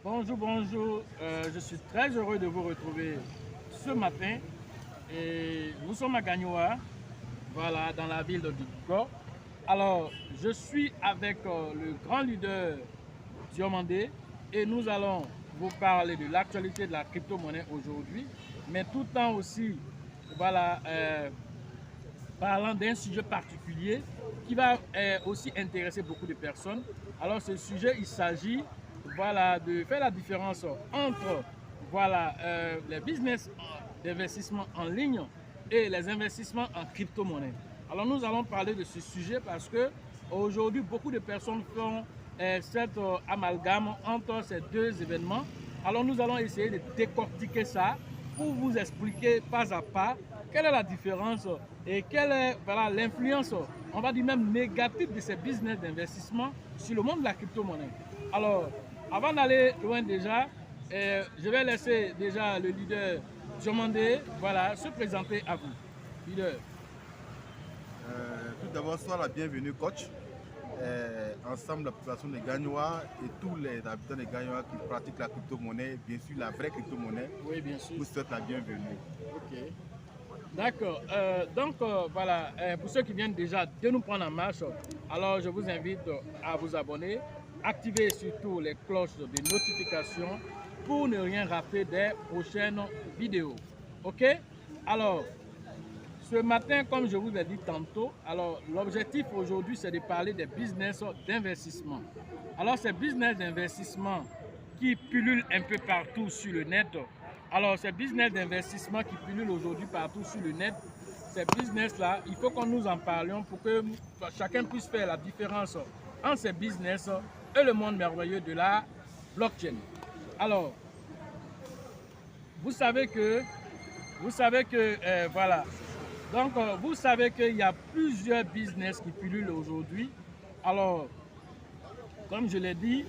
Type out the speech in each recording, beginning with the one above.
Bonjour, bonjour. Je suis très heureux de vous retrouver ce matin. Et nous sommes à Gagnoa, voilà, dans la ville de Dikko. Alors, je suis avec le grand leader Diomandé et nous allons vous parler de l'actualité de la crypto-monnaie aujourd'hui, mais tout en aussi, voilà, parlant d'un sujet particulier qui va aussi intéresser beaucoup de personnes. Alors ce sujet, il s'agit voilà, de faire la différence entre voilà, les business d'investissement en ligne et les investissements en crypto-monnaie. Alors nous allons parler de ce sujet parce que aujourd'hui, beaucoup de personnes font cette amalgame entre ces deux événements. Alors nous allons essayer de décortiquer ça pour vous expliquer pas à pas quelle est la différence et quelle est voilà, l'influence, on va dire même négative de ces business d'investissement sur le monde de la crypto-monnaie. Alors, avant d'aller loin déjà, je vais laisser déjà le leader Diomandé voilà, se présenter à vous. Leader. Tout d'abord, sois la bienvenue, coach. Ensemble, la population de Gagnoa et tous les habitants de Gagnoa qui pratiquent la crypto-monnaie, bien sûr la vraie crypto-monnaie, oui, bien sûr. vous souhaite la bienvenue. Ok. D'accord. Donc, voilà, pour ceux qui viennent déjà de nous prendre en marche, alors je vous invite à vous abonner, activer surtout les cloches de notification pour ne rien rater des prochaines vidéos. Ok? Alors, ce matin, comme je vous ai dit tantôt, alors l'objectif aujourd'hui, c'est de parler des business d'investissement. Alors, ces business d'investissement qui pullulent un peu partout sur le net. Alors, ces business d'investissement qui pullulent aujourd'hui partout sur le net, ces business-là, il faut qu'on nous en parlions pour que chacun puisse faire la différence entre ces business et le monde merveilleux de la blockchain. Alors, vous savez que voilà. Donc, vous savez qu'il y a plusieurs business qui pullulent aujourd'hui. Alors, comme je l'ai dit,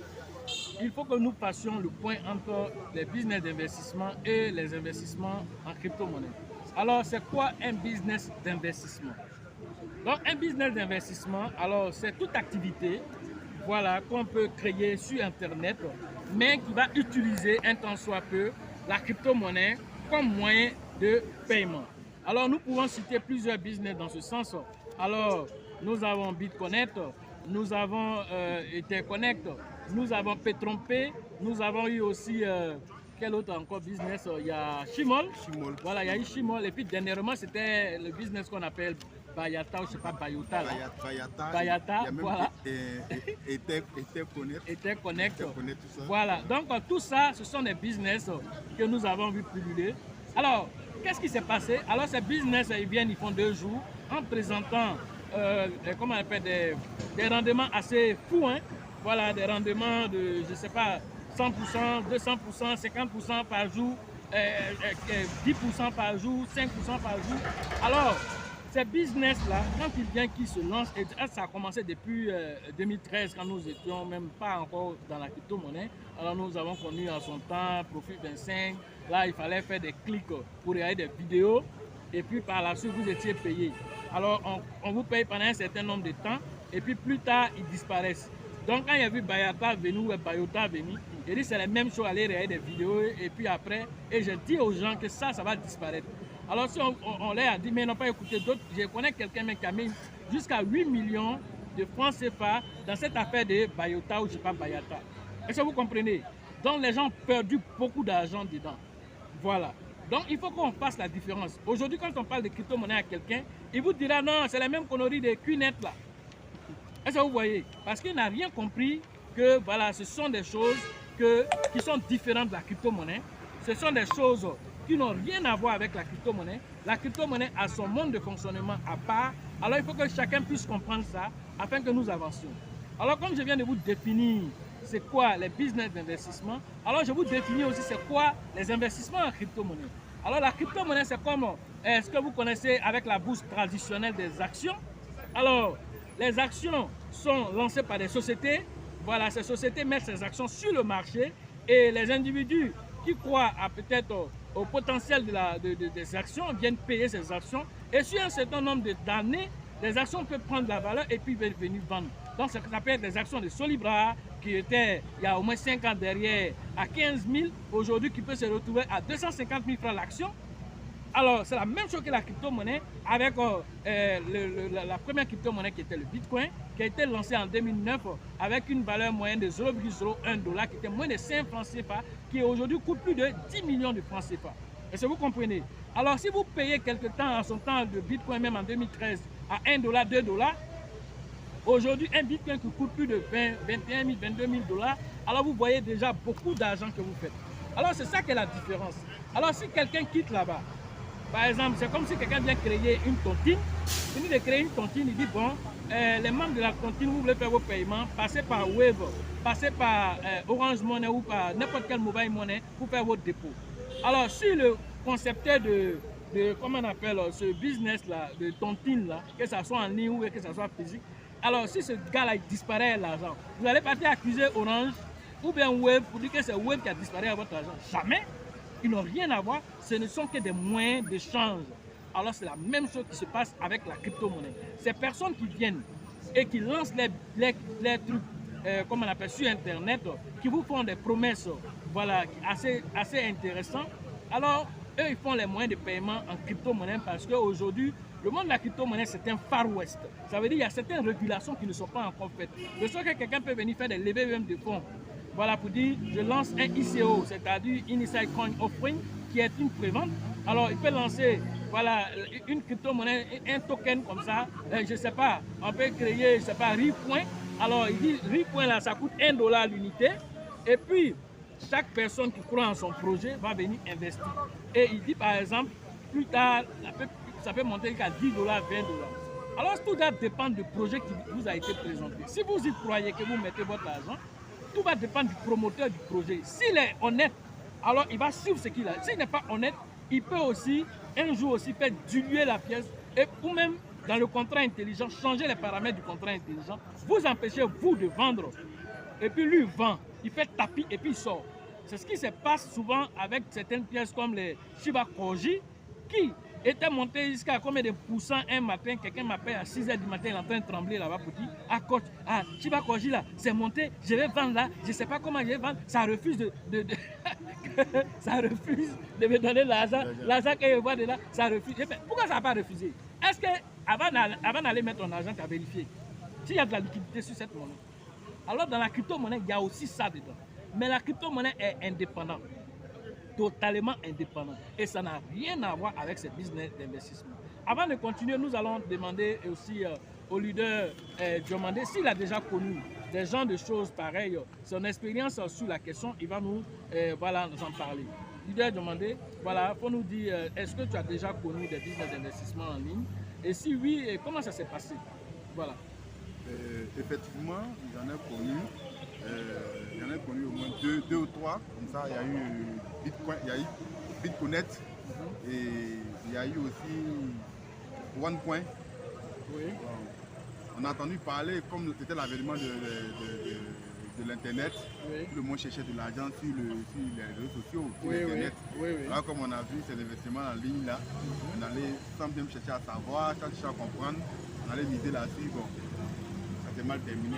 il faut que nous fassions le point entre les business d'investissement et les investissements en crypto-monnaie. Alors, c'est quoi un business d'investissement? Donc, un business d'investissement, alors, c'est toute activité voilà, qu'on peut créer sur Internet, mais qui va utiliser un tant soit peu la crypto-monnaie comme moyen de paiement. Alors, nous pouvons citer plusieurs business dans ce sens. Alors, nous avons BitConnect, nous avons Etherconnect, nous avons Petronpay, nous avons eu aussi, quel autre encore business? Il y a Shimol. Voilà, il y a eu Shimol. Et puis, dernièrement, c'était le business qu'on appelle Bayata, ou je ne sais pas, Bayota. Bayata, voilà. Etherconnect. Voilà, donc tout ça, ce sont des business que nous avons vu pulluler. Alors, qu'est-ce qui s'est passé? Alors, ces business, ils viennent, ils font 2 jours en présentant, comment on appelle, des rendements assez fous. Hein? Voilà, des rendements de, je ne sais pas, 100%, 200%, 50% par jour, 10% par jour, 5% par jour. Alors, ces business-là, quand ils viennent, qui se lancent, et ça a commencé depuis 2013, quand nous étions même pas encore dans la crypto-monnaie. Alors nous avons connu en son temps Profit 25. Là, il fallait faire des clics pour regarder des vidéos. Et puis par la suite, vous étiez payé. Alors on vous paye pendant un certain nombre de temps. Et puis plus tard, ils disparaissent. Donc quand il y a vu Bayata venir ou Bayota venir, il dit c'est la même chose, aller regarder des vidéos. Et puis après, et je dis aux gens que ça va disparaître. Alors si on leur a dit, mais ils n'ont pas écouté d'autres, je connais quelqu'un qui a mis jusqu'à 8 millions de francs CFA dans cette affaire de Bayota ou je ne sais pas Bayata. Est-ce que vous comprenez? Donc les gens ont perdu beaucoup d'argent dedans. Voilà. Donc il faut qu'on fasse la différence. Aujourd'hui, quand on parle de crypto-monnaie à quelqu'un, il vous dira non, c'est la même connerie des QNet là. Est-ce que vous voyez? Parce qu'il n'a rien compris que voilà, ce sont des choses qui sont différentes de la crypto-monnaie. Ce sont des choses qui n'ont rien à voir avec la crypto-monnaie. La crypto-monnaie a son mode de fonctionnement à part. Alors il faut que chacun puisse comprendre ça afin que nous avancions. Alors comme je viens de vous définir c'est quoi les business d'investissement, alors je vous définis aussi c'est quoi les investissements en crypto-monnaie. Alors la crypto-monnaie c'est comme ce que vous connaissez avec la bourse traditionnelle des actions. Alors les actions sont lancées par des sociétés. Voilà, ces sociétés mettent ces actions sur le marché et les individus qui croient à peut-être au potentiel des actions viennent payer ces actions et sur un certain nombre d'années, les actions peuvent prendre de la valeur et puis venir vendre. Donc ça peut être des actions de Solibra, qui était, il y a au moins 5 ans derrière, à 15 000, aujourd'hui qui peut se retrouver à 250 000 francs l'action. Alors, c'est la même chose que la crypto-monnaie avec la première crypto-monnaie qui était le Bitcoin, qui a été lancée en 2009 avec une valeur moyenne de 0,01 $, qui était moins de 5 francs CFA, qui aujourd'hui coûte plus de 10 millions de francs CFA. Est-ce que vous comprenez? Alors, si vous payez quelque temps en son temps de Bitcoin, même en 2013, à 1 $, 2 $, aujourd'hui, un Bitcoin qui coûte plus de 20, 21 000, 22 000 $, alors vous voyez déjà beaucoup d'argent que vous faites. Alors, c'est ça qui est la différence. Alors, si quelqu'un quitte là-bas, par exemple, c'est comme si quelqu'un vient créer une tontine. Fini de créer une tontine, il dit bon, les membres de la tontine, vous voulez faire vos paiements, passez par Wave, passez par Orange Money ou par n'importe quel mobile money pour faire vos dépôts. Alors, si le concepteur de comment on appelle ce business-là, de tontine-là, que ce soit en ligne ou que ce soit physique, alors si ce gars-là disparaît l'argent, vous allez partir accuser Orange ou bien Wave pour dire que c'est Wave qui a disparu à votre argent. Jamais. Ils n'ont rien à voir, ce ne sont que des moyens d'échange. Alors c'est la même chose qui se passe avec la crypto-monnaie. Ces personnes qui viennent et qui lancent les trucs, comme on appelle sur Internet, qui vous font des promesses voilà, assez intéressantes, alors eux ils font les moyens de paiement en crypto-monnaie parce qu'aujourd'hui, le monde de la crypto-monnaie c'est un Far West. Ça veut dire qu'il y a certaines régulations qui ne sont pas encore faites. De sorte que quelqu'un peut venir faire des levées même de fonds. Voilà, pour dire, je lance un ICO, c'est-à-dire Initial Coin Offering, qui est une prévente. Alors, il peut lancer, voilà, une crypto-monnaie, un token comme ça, je ne sais pas, on peut créer, je ne sais pas, RIPoint. Alors, il dit, RIPoint, là, ça coûte 1 $ l'unité. Et puis, chaque personne qui croit en son projet va venir investir. Et il dit, par exemple, plus tard, ça peut monter jusqu'à 10 $, 20 $. Alors, tout ça dépend du projet qui vous a été présenté. Si vous y croyez que vous mettez votre argent, tout va dépendre du promoteur du projet. S'il est honnête, alors il va suivre ce qu'il a. S'il n'est pas honnête, il peut aussi, un jour aussi, faire diluer la pièce ou même, dans le contrat intelligent, changer les paramètres du contrat intelligent, vous empêchez, vous, de vendre. Et puis lui, il vend, il fait tapis et puis il sort. C'est ce qui se passe souvent avec certaines pièces comme les Shiba Koji, qui était monté jusqu'à combien de pourcents un matin. Quelqu'un m'appelle à 6 h du matin, il est en train de trembler là-bas pour dire, ah coach, ah Shiba Koji là, c'est monté, je vais vendre là, je ne sais pas comment je vais vendre, ça refuse ça refuse de me donner l'argent, l'argent que je vois de là, ça refuse. Pourquoi ça n'a pas refusé? Est-ce que avant d'aller mettre ton argent, tu as vérifié s'il y a de la liquidité sur cette monnaie? Alors dans la crypto-monnaie, il y a aussi ça dedans. Mais la crypto-monnaie est indépendante. Totalement indépendant. Et ça n'a rien à voir avec ce business d'investissement. Avant de continuer, nous allons demander aussi au leader demander s'il a déjà connu des gens de choses pareilles, son expérience sur la question, il va nous, voilà, nous en parler. Leader demander, voilà, il faut nous dire, est-ce que tu as déjà connu des business d'investissement en ligne? Et si oui, comment ça s'est passé? Voilà. Effectivement, j'en ai connu. J'en ai connu au moins deux ou trois. Comme ça, il y a eu Bitcoin, il y a eu Bitconet et il y a eu aussi OneCoin. Oui. On a entendu parler, comme c'était l'avènement de l'Internet, oui. Tout le monde cherchait de l'argent sur les réseaux sociaux, sur l'Internet. Oui. Là, comme on a vu ces investissements en ligne, là, on allait sans même chercher à savoir, sans chercher à comprendre, on allait miser là-dessus. Bon, ça s'est mal terminé.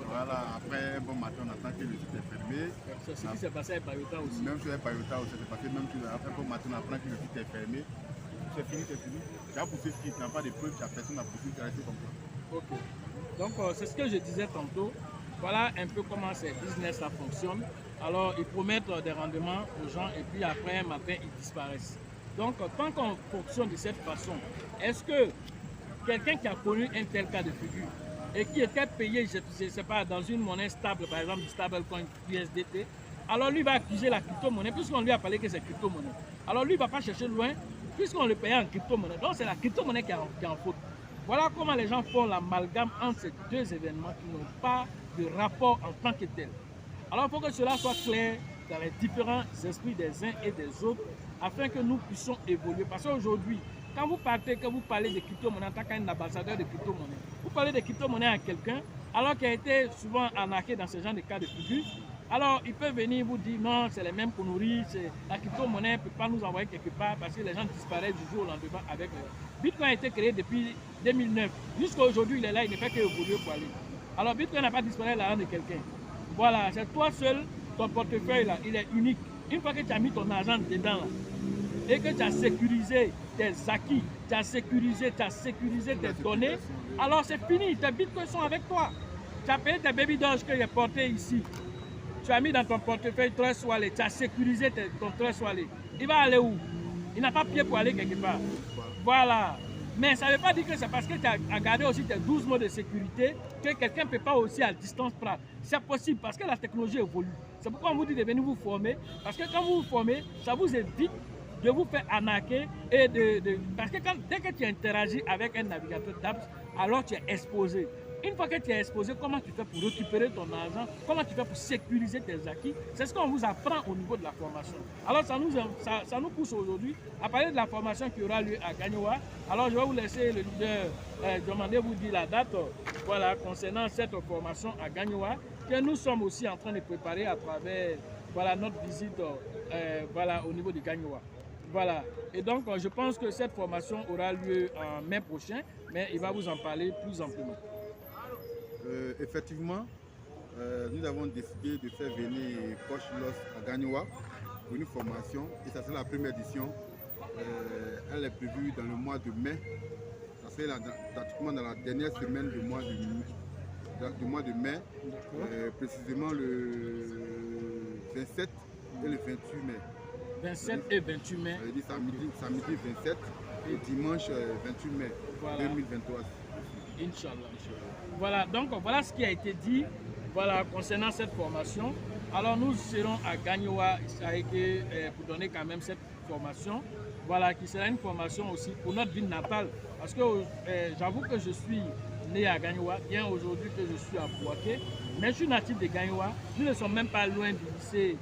Voilà, après, bon matin, on attend que le site est fermé. C'est ce qui s'est passé avec Payota aussi. Même sur Payota aussi, c'est passé même chose. Après, bon matin, on apprend que le site est fermé. C'est fini, c'est fini. Tu as poussé ce qui n'a pas de preuves, tu as personne à pousser, tu as resté comme ça. Ok. Donc, c'est ce que je disais tantôt. Voilà un peu comment ces business ça fonctionne. Alors, ils promettent des rendements aux gens et puis après, un matin, ils disparaissent. Donc, tant qu'on fonctionne de cette façon, est-ce que quelqu'un qui a connu un tel cas de figure et qui était payé, je ne sais pas, dans une monnaie stable, par exemple du stablecoin USDT, alors lui va accuser la crypto-monnaie, puisqu'on lui a parlé que c'est crypto-monnaie. Alors lui ne va pas chercher loin, puisqu'on le payait en crypto-monnaie. Donc c'est la crypto-monnaie qui est en faute. Voilà comment les gens font l'amalgame entre ces deux événements qui n'ont pas de rapport en tant que tel. Alors il faut que cela soit clair dans les différents esprits des uns et des autres, afin que nous puissions évoluer. Parce qu'aujourd'hui, quand vous partez, que vous parlez de crypto-monnaie en tant qu'un ambassadeur de crypto-monnaie, vous parlez de crypto-monnaie à quelqu'un, alors qu'il a été souvent arnaqué dans ce genre de cas de figure, alors il peut venir vous dire non, c'est les mêmes conneries, la crypto-monnaie ne peut pas nous envoyer quelque part parce que les gens disparaissent du jour au lendemain avec le Bitcoin a été créé depuis 2009. Jusqu'à aujourd'hui, il est là, il ne fait qu'évoluer pour aller. Alors Bitcoin n'a pas disparu l'argent de quelqu'un. Voilà, c'est toi seul, ton portefeuille là, il est unique. Une fois que tu as mis ton argent dedans là, et que tu as sécurisé tes acquis, tu as sécurisé tes données, alors c'est fini, tes bitcoins sont avec toi. Tu as payé tes baby doge que j'ai porté ici. Tu as mis dans ton portefeuille Trust Wallet, tu as sécurisé ton Trust Wallet. Il va aller où? Il n'a pas pied pour aller quelque part. Voilà. Mais ça ne veut pas dire que c'est parce que tu as gardé aussi tes 12 mots de sécurité que quelqu'un ne peut pas aussi à distance prendre. C'est possible parce que la technologie évolue. C'est pourquoi on vous dit de venir vous former. Parce que quand vous vous formez, ça vous évite de vous faire arnaquer. Parce que dès que tu interagis avec un navigateur d'apps, alors tu es exposé. Une fois que tu es exposé, comment tu fais pour récupérer ton argent? Comment tu fais pour sécuriser tes acquis? C'est ce qu'on vous apprend au niveau de la formation. Alors ça nous pousse aujourd'hui à parler de la formation qui aura lieu à Gagnoa. Alors je vais vous laisser le leader demander vous dire la date voilà, concernant cette formation à Gagnoa que nous sommes aussi en train de préparer à travers voilà, notre visite voilà, au niveau de Gagnoa. Voilà, et donc je pense que cette formation aura lieu en mai prochain, mais il va vous en parler plus amplement. Effectivement, nous avons décidé de faire venir Coach Loss à Gagnoa pour une formation, et ça c'est la première édition. Elle est prévue dans le mois de mai. Ça c'est pratiquement dans la dernière semaine du mois de mai, précisément le 27 et le 28 mai. 27 et 28 mai. Samedi 27 et dimanche 28 mai voilà. 2023. Inch'Allah. Voilà, donc voilà ce qui a été dit voilà, concernant cette formation. Alors nous serons à Gagnoa pour donner quand même cette formation. Voilà, qui sera une formation aussi pour notre ville natale. Parce que j'avoue que je suis né à Gagnoa, bien aujourd'hui que je suis à Bouaké. Mais je suis natif de Gagnoa. Nous ne sommes même pas loin du lycée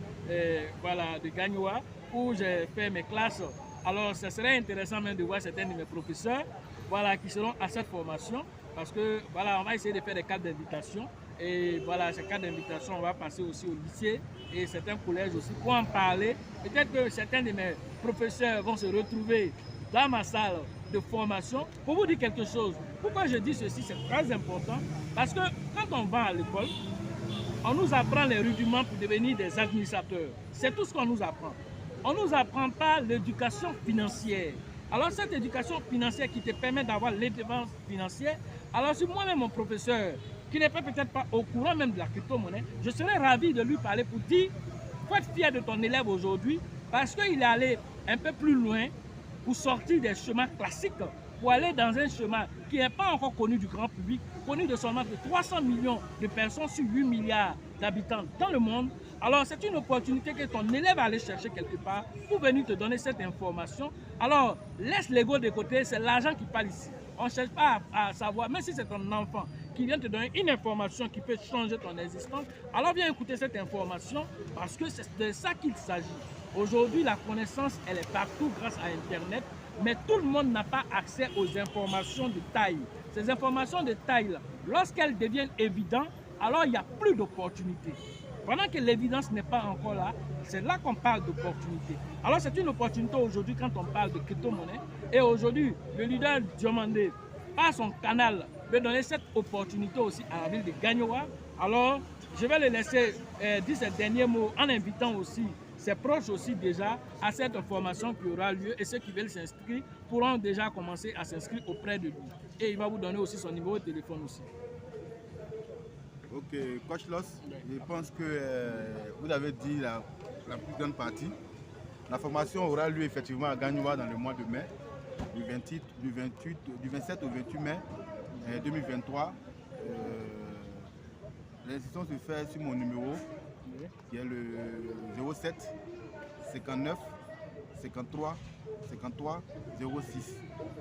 voilà, de Gagnoa où j'ai fait mes classes. Alors ce serait intéressant même de voir certains de mes professeurs voilà, qui seront à cette formation. Parce que voilà, on va essayer de faire des cartes d'invitation. Et voilà, ces cartes d'invitation, on va passer aussi au lycée et certains collèges aussi pour en parler. Peut-être que certains de mes professeurs vont se retrouver dans ma salle de formation pour vous dire quelque chose. Pourquoi je dis ceci, c'est très important. Parce que quand on va à l'école, on nous apprend les rudiments pour devenir des administrateurs. C'est tout ce qu'on nous apprend. On ne nous apprend pas l'éducation financière. Alors cette éducation financière qui te permet d'avoir l'indépendance financière, alors si moi-même mon professeur, qui n'est peut-être pas au courant même de la crypto-monnaie, je serais ravi de lui parler pour dire, faut être fier de ton élève aujourd'hui parce qu'il est allé un peu plus loin pour sortir des chemins classiques, pour aller dans un chemin qui n'est pas encore connu du grand public, connu de seulement de 300 millions de personnes sur 8 milliards d'habitants dans le monde. Alors c'est une opportunité que ton élève va aller chercher quelque part pour venir te donner cette information. Alors laisse l'ego de côté, c'est l'argent qui parle ici. On ne cherche pas à savoir, même si c'est ton enfant qui vient te donner une information qui peut changer ton existence, alors viens écouter cette information parce que c'est de ça qu'il s'agit. Aujourd'hui, la connaissance, elle est partout grâce à Internet, mais tout le monde n'a pas accès aux informations de taille. Ces informations de taille, lorsqu'elles deviennent évidentes, alors il n'y a plus d'opportunités. Pendant que l'évidence n'est pas encore là, c'est là qu'on parle d'opportunité. Alors c'est une opportunité aujourd'hui quand on parle de crypto-monnaie. Et aujourd'hui, le leader Diomandé, par son canal, veut donner cette opportunité aussi à la ville de Gagnoa. Alors, je vais le laisser dire ses derniers mots en invitant aussi ses proches aussi déjà à cette formation qui aura lieu. Et ceux qui veulent s'inscrire pourront déjà commencer à s'inscrire auprès de lui. Et il va vous donner aussi son numéro de téléphone aussi. Ok, Coach Loss, je pense que vous avez dit la plus grande partie. La formation aura lieu effectivement à Gagnoa dans le mois de mai, du 27 au 28 mai 2023. L'inscription se fait sur mon numéro, qui est le 07 59 53 53 06.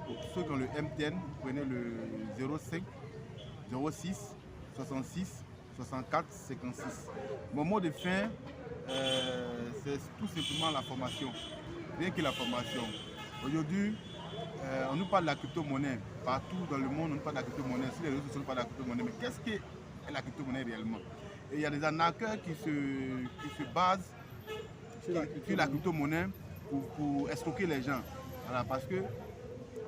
Pour ceux qui ont le MTN, prenez le 05 06 66 64 56. Mon mot de fin, c'est tout simplement la formation. Rien que la formation. Aujourd'hui, on nous parle de la crypto-monnaie. Partout dans le monde, on nous parle de la crypto-monnaie. Sur les réseaux sociaux, on parle de la crypto-monnaie. Mais qu'est-ce qu'est la crypto-monnaie réellement? Et il y a des arnaqueurs qui se basent sur la crypto-monnaie pour escroquer les gens. Voilà, parce que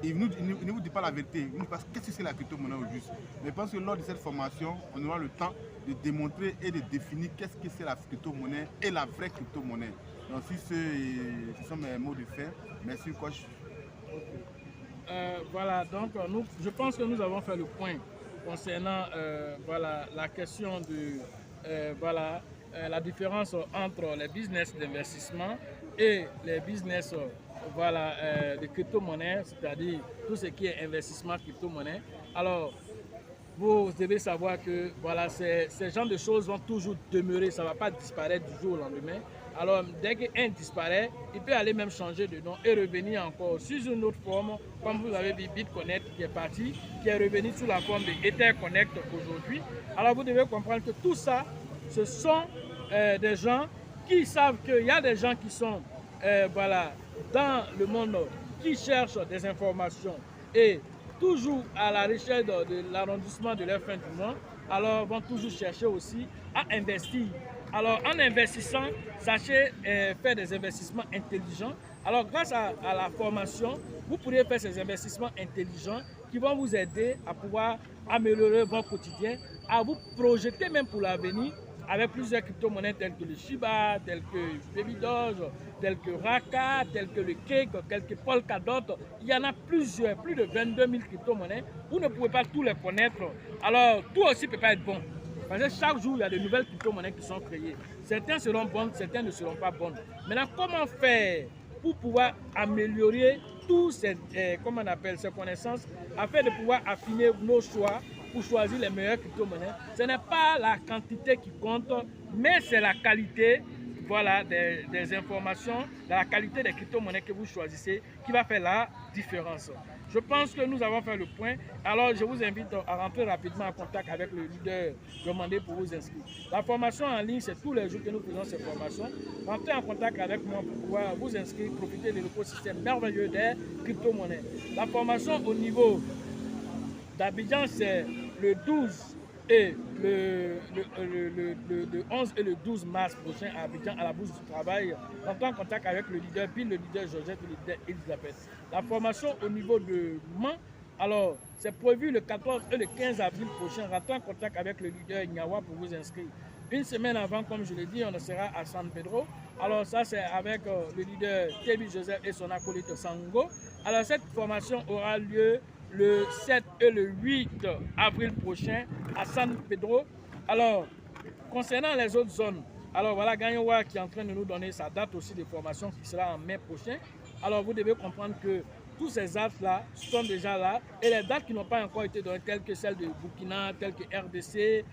il ne vous dit pas la vérité. Il ne dit pas qu'est-ce que c'est la crypto-monnaie au juste. Mais je pense que lors de cette formation, on aura le temps de démontrer et de définir qu'est-ce que c'est la crypto-monnaie et la vraie crypto-monnaie. Donc, si ce sont mes mots de fin. Merci, coach. Voilà, donc je pense que nous avons fait le point concernant voilà, la question de voilà, la différence entre les business d'investissement et les business voilà, de crypto-monnaie, c'est-à-dire tout ce qui est investissement crypto-monnaie. Alors, vous devez savoir que voilà, ces genres de choses vont toujours demeurer, ça ne va pas disparaître du jour au lendemain. Alors, dès qu'un disparaît, il peut aller même changer de nom et revenir encore sous une autre forme, comme vous avez vu BitConnect qui est parti, qui est revenu sous la forme de EtherConnect aujourd'hui. Alors, vous devez comprendre que tout ça, ce sont des gens qui savent qu'il y a des gens qui sont voilà, dans le monde, qui cherchent des informations et toujours à la recherche de l'arrondissement de leur fin du mois, alors vont toujours chercher aussi à investir. Alors en investissant, sachez faire des investissements intelligents. Alors grâce à la formation, vous pourrez faire ces investissements intelligents qui vont vous aider à pouvoir améliorer votre quotidien, à vous projeter même pour l'avenir avec plusieurs crypto-monnaies telles que le Shiba, telles que Baby Doge, telles que Raka, telles que le Cake, telles que Polkadot. Il y en a plusieurs, plus de 22 000 crypto-monnaies. Vous ne pouvez pas tous les connaître. Alors, tout aussi ne peut pas être bon. Parce que chaque jour, il y a de nouvelles crypto-monnaies qui sont créées. Certaines seront bonnes, certaines ne seront pas bonnes. Maintenant, comment faire pour pouvoir améliorer tous ces, comment on appelle, ces connaissances afin de pouvoir affiner nos choix pour choisir les meilleures crypto-monnaies? Ce n'est pas la quantité qui compte, mais c'est la qualité, voilà, des informations, la qualité des crypto-monnaies que vous choisissez qui va faire la différence. Je pense que nous avons fait le point. Alors, je vous invite à rentrer rapidement en contact avec le leader demandé pour vous inscrire. La formation en ligne, c'est tous les jours que nous faisons ces formations. Rentrez en contact avec moi pour pouvoir vous inscrire, profiter de l'écosystème merveilleux des crypto-monnaies. La formation au niveau d'Abidjan, c'est le 12 et le 11 et le 12 mars prochain à Abidjan, à la Bourse du Travail. Rentrez en contact avec le leader Bill, le leader Georgette, le leader Elisabeth. La formation au niveau de Mans, alors c'est prévu le 14 et le 15 avril prochain. Rentrez en contact avec le leader Nyawa pour vous inscrire. Une semaine avant, comme je l'ai dit, on sera à San Pedro. Alors ça, c'est avec le leader Tebi Joseph et son acolyte Sango. Alors cette formation aura lieu le 7 et le 8 avril prochain à San Pedro. Alors, concernant les autres zones, alors voilà Gagnoua qui est en train de nous donner sa date aussi de formation qui sera en mai prochain. Alors, vous devez comprendre que tous ces dates-là sont déjà là et les dates qui n'ont pas encore été données, telles que celles de Burkina, telles que RDC,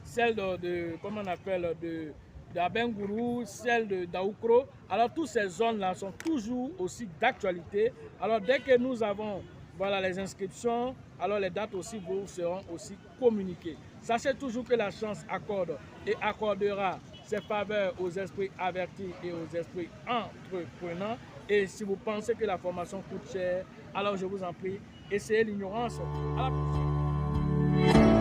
celles de comment on appelle, d'Abengourou, celle de Daoukro. Alors, toutes ces zones-là sont toujours aussi d'actualité. Alors, dès que nous avons voilà, les inscriptions, alors les dates aussi vous seront aussi communiquées. Sachez toujours que la chance accorde et accordera ses faveurs aux esprits avertis et aux esprits entreprenants. Et si vous pensez que la formation coûte cher, alors je vous en prie, essayez l'ignorance. À la prochaine.